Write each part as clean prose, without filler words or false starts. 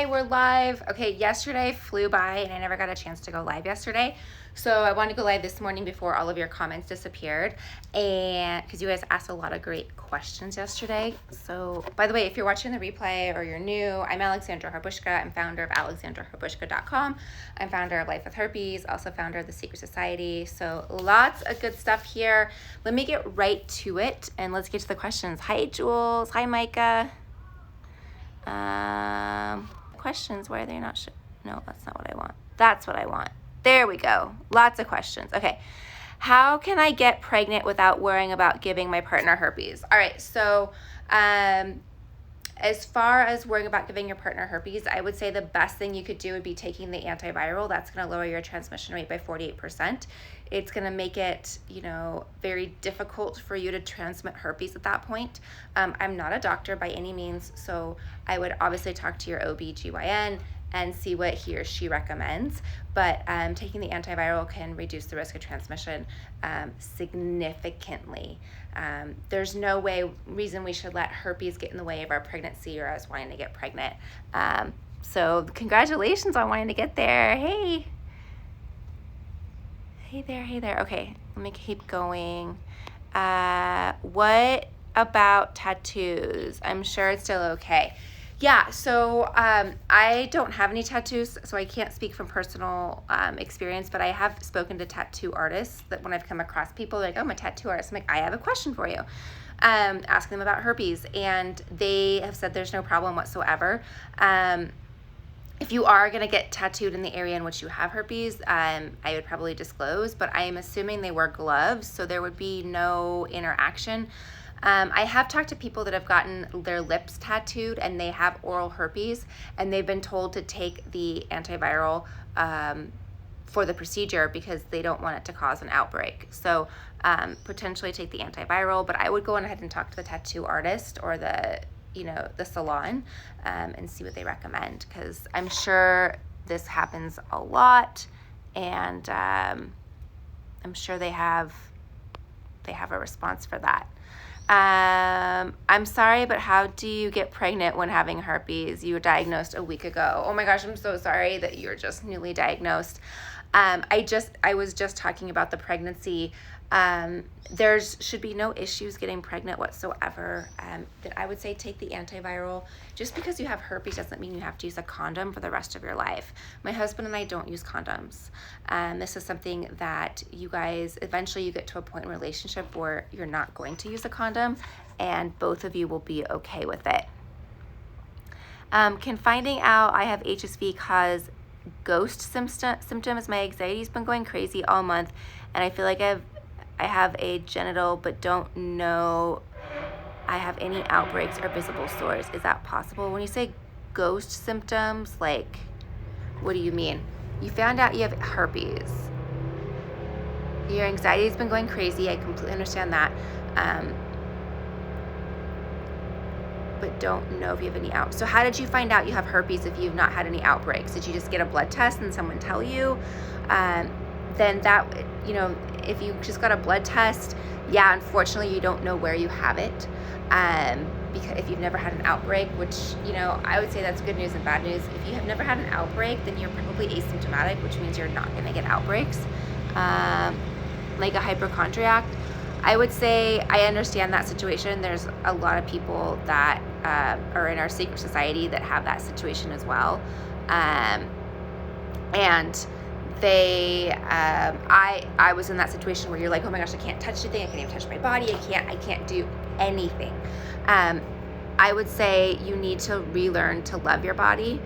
Hi, we're live. Okay, yesterday flew by and I never got a chance to go live yesterday. So I wanted to go live this morning before all of your comments disappeared, and because you guys asked a lot of great questions yesterday. So by the way, if you're watching the replay or you're new, I'm Alexandra Harbushka. I'm founder of alexandraharbushka.com. I'm founder of Life With Herpes, also founder of the Secret Society. So lots of good stuff here. Let me get right to it and let's get to the questions. Hi, Jules. Hi, Micah. Questions, why are they not no, that's not what I want. That's what I want. There we go. Lots of questions. Okay. How can I get pregnant without worrying about giving my partner herpes? All right. So, as far as worrying about giving your partner herpes, I would say the best thing you could do would be taking the antiviral. That's going to lower your transmission rate by 48%. It's going to make it, very difficult for you to transmit herpes at that point. I'm not a doctor by any means, so I would obviously talk to your OB/GYN and see what he or she recommends. But taking the antiviral can reduce the risk of transmission significantly. There's no reason we should let herpes get in the way of our pregnancy or us wanting to get pregnant. So congratulations on wanting to get there. Hey there. Okay, let me keep going. What about tattoos? I'm sure it's still okay. Yeah, so I don't have any tattoos, so I can't speak from personal experience, but I have spoken to tattoo artists that when I've come across people like, oh, I'm a tattoo artist, I'm like, I have a question for you. Asking them about herpes, and they have said there's no problem whatsoever. If you are going to get tattooed in the area in which you have herpes, I would probably disclose, but I am assuming they wear gloves, so there would be no interaction. I have talked to people that have gotten their lips tattooed and they have oral herpes, and they've been told to take the antiviral for the procedure because they don't want it to cause an outbreak. So potentially take the antiviral, but I would go ahead and talk to the tattoo artist or the salon and see what they recommend, because I'm sure this happens a lot, and I'm sure they have a response for that. I'm sorry, but how do you get pregnant when having herpes? You were diagnosed a week ago. Oh my gosh, I'm so sorry that you're just newly diagnosed. I was just talking about the pregnancy. There should be no issues getting pregnant whatsoever. That I would say take the antiviral. Just because you have herpes doesn't mean you have to use a condom for the rest of your life. My husband and I don't use condoms. This is something that you guys, eventually you get to a point in a relationship where you're not going to use a condom, and both of you will be okay with it. Can finding out I have HSV cause ghost symptoms? My anxiety's been going crazy all month, and I feel like I have a genital but don't know I have any outbreaks or visible sores. Is that possible? When you say ghost symptoms, like, what do you mean? You found out you have herpes. Your anxiety has been going crazy. I completely understand that. But don't know if you have any out. So how did you find out you have herpes if you've not had any outbreaks? Did you just get a blood test and someone tell you? Then that, if you just got a blood test, yeah, unfortunately you don't know where you have it. Because if you've never had an outbreak, which, I would say that's good news and bad news. If you have never had an outbreak, then you're probably asymptomatic, which means you're not going to get outbreaks. Like a hypochondriac, I would say I understand that situation. There's a lot of people that are in our secret society that have that situation as well. And they, I was in that situation where you're like, oh my gosh, I can't touch anything. I can't even touch my body. I can't do anything. I would say you need to relearn to love your body.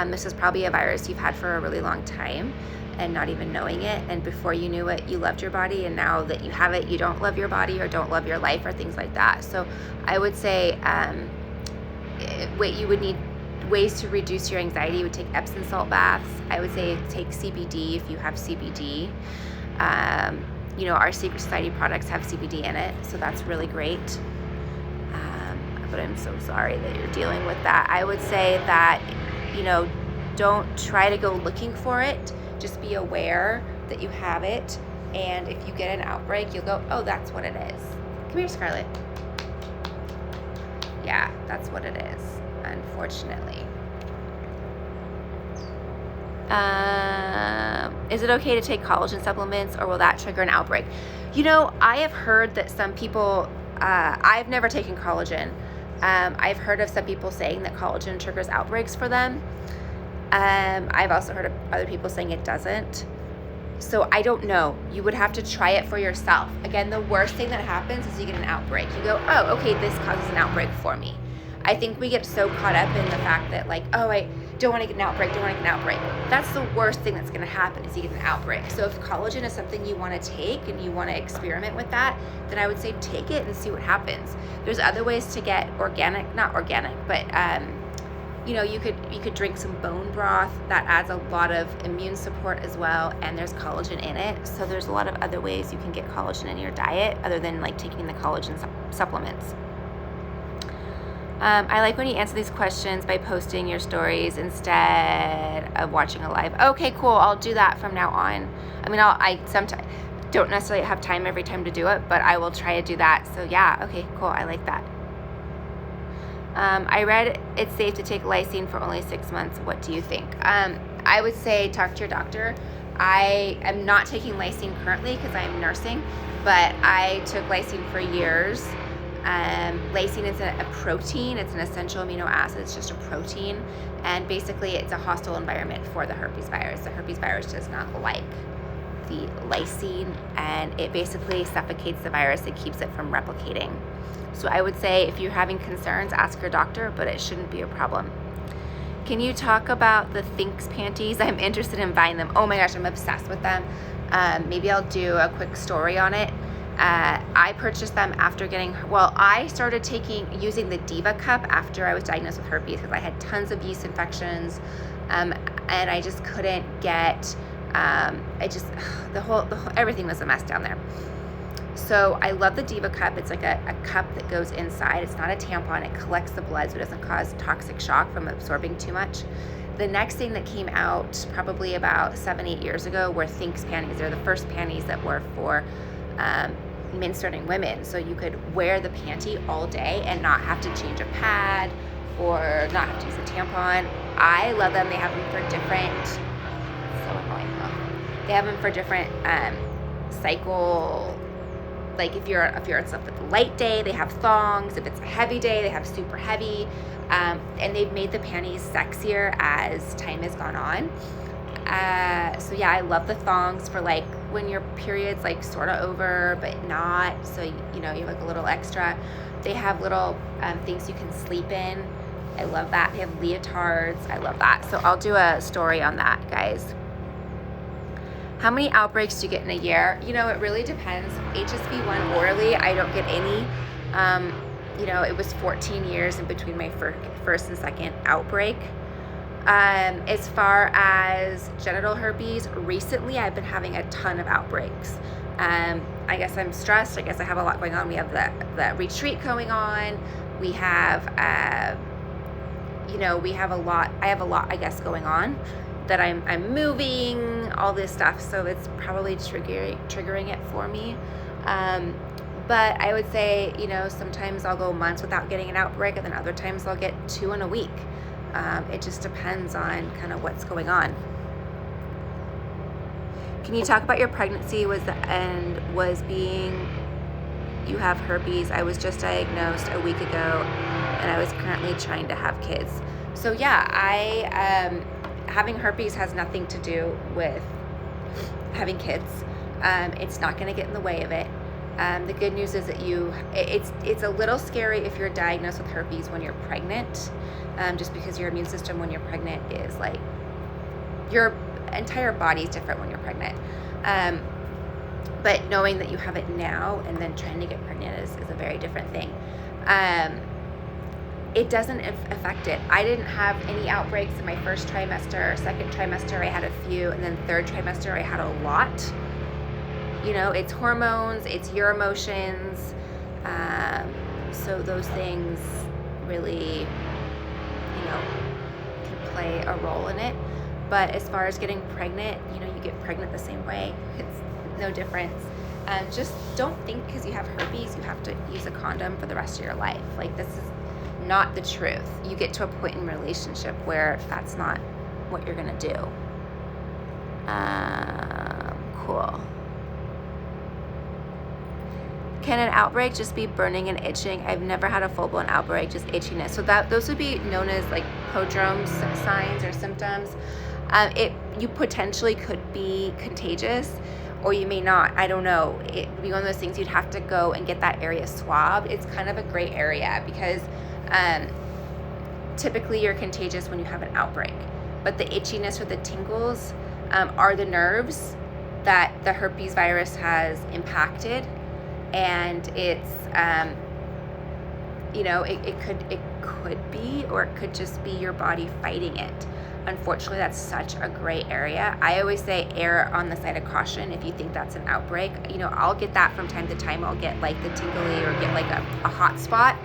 This is probably a virus you've had for a really long time and not even knowing it. And before you knew it, you loved your body. And now that you have it, you don't love your body or don't love your life or things like that. So I would say you would need ways to reduce your anxiety. You would take Epsom salt baths. I would say take CBD if you have CBD. Our Secret Society products have CBD in it, so that's really great. But I'm so sorry that you're dealing with that. I would say that, don't try to go looking for it. Just be aware that you have it, and if you get an outbreak, you'll go, oh, that's what it is. Come here, Scarlett. Yeah, that's what it is, unfortunately. Is it okay to take collagen supplements, or will that trigger an outbreak? You know, I have heard that some people, I've never taken collagen. I've heard of some people saying that collagen triggers outbreaks for them. I've also heard of other people saying it doesn't. So I don't know. You would have to try it for yourself. Again, the worst thing that happens is you get an outbreak. You go, oh, okay, this causes an outbreak for me. I think we get so caught up in the fact that like, oh, I don't want to get an outbreak, don't want to get an outbreak. That's the worst thing that's going to happen is you get an outbreak. So if collagen is something you want to take and you want to experiment with that, then I would say take it and see what happens. There's other ways to get not organic, but you know, you could drink some bone broth. That adds a lot of immune support as well, and there's collagen in it. So there's a lot of other ways you can get collagen in your diet other than like taking the collagen supplements. I like when you answer these questions by posting your stories instead of watching a live. Okay, cool. I'll do that from now on. I mean, I sometimes don't necessarily have time every time to do it, but I will try to do that. So yeah, okay, cool. I like that. I read it's safe to take lysine for only 6 months. What do you think? I would say talk to your doctor. I am not taking lysine currently because I'm nursing, but I took lysine for years. Lysine is a protein. It's an essential amino acid. It's just a protein. And basically it's a hostile environment for the herpes virus. The herpes virus does not like the lysine, and it basically suffocates the virus. It keeps it from replicating. So I would say if you're having concerns, ask your doctor, but it shouldn't be a problem. Can you talk about the Thinx panties? I'm interested in buying them. Oh my gosh, I'm obsessed with them. Maybe I'll do a quick story on it. I purchased them after I started using the Diva Cup after I was diagnosed with herpes because I had tons of yeast infections, and I just couldn't get, everything was a mess down there. So I love the Diva Cup. It's like a cup that goes inside. It's not a tampon. It collects the blood so it doesn't cause toxic shock from absorbing too much. The next thing that came out probably about 7-8 years ago were Thinx panties. They're the first panties that were for menstruating women. So you could wear the panty all day and not have to change a pad or not have to use a tampon. I love them. They have them for different, so annoying, huh? They have them for different cycle. Like if you're at a light day, they have thongs. If it's a heavy day, they have super heavy. And they've made the panties sexier as time has gone on. So yeah, I love the thongs for like when your period's like sort of over, but not. So, you know, you like a little extra. They have little things you can sleep in. I love that. They have leotards. I love that. So I'll do a story on that, guys. How many outbreaks do you get in a year? You know, it really depends. HSV1 orally, I don't get any. You know, it was 14 years in between my first and second outbreak. As far as genital herpes, recently I've been having a ton of outbreaks. I guess I'm stressed. I guess I have a lot going on. We have the retreat going on. We have, you know, I have a lot, I guess, going on. That I'm moving, all this stuff, so it's probably triggering it for me. But I would say, you know, sometimes I'll go months without getting an outbreak, and then other times I'll get 2 in a week. It just depends on kind of what's going on. Can you talk about your pregnancy? You have herpes. I was just diagnosed a week ago, and I was currently trying to have kids. So yeah, having herpes has nothing to do with having kids. It's not going to get in the way of it. The good news is that it's a little scary if you're diagnosed with herpes when you're pregnant, just because your immune system when you're pregnant is like, your entire body is different when you're pregnant. But knowing that you have it now and then trying to get pregnant is a very different thing. It doesn't affect it. I didn't have any outbreaks in my first trimester. Second trimester, I had a few, and then third trimester, I had a lot. You know, it's hormones, it's your emotions. So those things really, you know, can play a role in it. But as far as getting pregnant, you know, you get pregnant the same way. It's no difference. Just don't think because you have herpes, you have to use a condom for the rest of your life. Like, this is not the truth. You get to a point in a relationship where that's not what you're gonna do. Cool. Can an outbreak just be burning and itching? I've never had a full-blown outbreak, just itchiness. So those would be known as like prodrome signs or symptoms. You potentially could be contagious, or you may not. I don't know. It would be one of those things you'd have to go and get that area swabbed. It's kind of a gray area because typically you're contagious when you have an outbreak. But the itchiness or the tingles are the nerves that the herpes virus has impacted. And it's, it could be, or it could just be your body fighting it. Unfortunately, that's such a gray area. I always say err on the side of caution if you think that's an outbreak. I'll get that from time to time. I'll get like the tingly or get like a hot spot,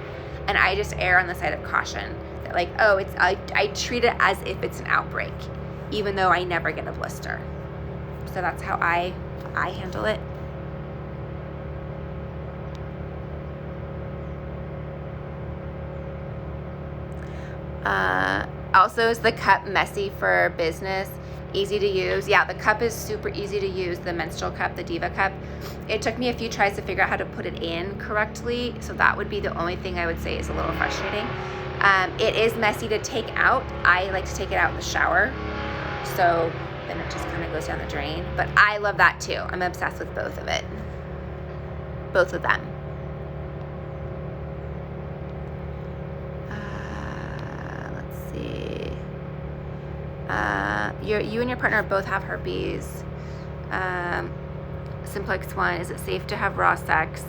and I just err on the side of caution. That like, I treat it as if it's an outbreak, even though I never get a blister. So that's how I handle it. Also, is the cup messy for business? Easy to use? Yeah, the cup is super easy to use, the menstrual cup, the Diva cup. It took me a few tries to figure out how to put it in correctly, so that would be the only thing I would say is a little frustrating. It is messy to take out. I like to take it out in the shower, so then it just kind of goes down the drain. But I love that too. I'm obsessed with both of them. You and your partner both have herpes. Simplex 1, is it safe to have raw sex,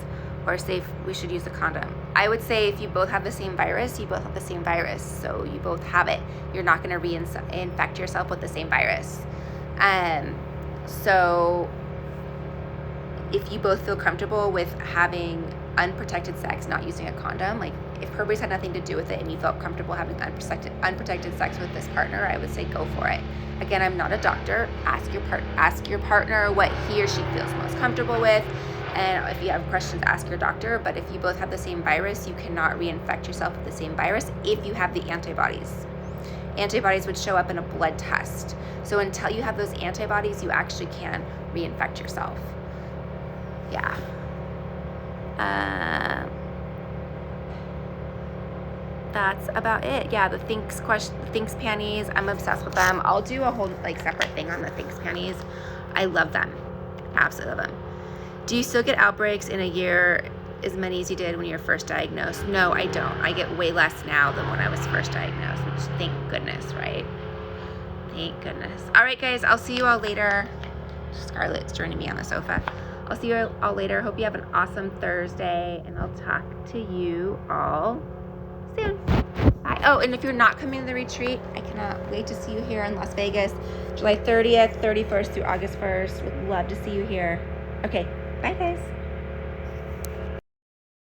or safe we should use a condom? I would say if you both have the same virus, you both have the same virus, so you both have it. You're not going to reinfect yourself with the same virus. So if you both feel comfortable with having unprotected sex, not using a condom, like if herpes had nothing to do with it and you felt comfortable having unprotected sex with this partner, I would say go for it. Again, I'm not a doctor. Ask your partner what he or she feels most comfortable with, and if you have questions, ask your doctor. But if you both have the same virus, you cannot reinfect yourself with the same virus if you have the antibodies. Antibodies would show up in a blood test. So until you have those antibodies, you actually can reinfect yourself. Yeah. That's about it. Yeah, the Thinx panties, I'm obsessed with them. I'll do a whole separate thing on the Thinx panties. I love them. Absolutely love them. Do you still get outbreaks in a year as many as you did when you were first diagnosed? No, I don't. I get way less now than when I was first diagnosed, which thank goodness, right? Thank goodness. All right, guys, I'll see you all later. Scarlett's joining me on the sofa. I'll see you all later. Hope you have an awesome Thursday, and I'll talk to you all soon. Bye. Oh, and if you're not coming to the retreat, I cannot wait to see you here in Las Vegas, July 30th, 31st through August 1st. Would love to see you here. Okay, bye guys.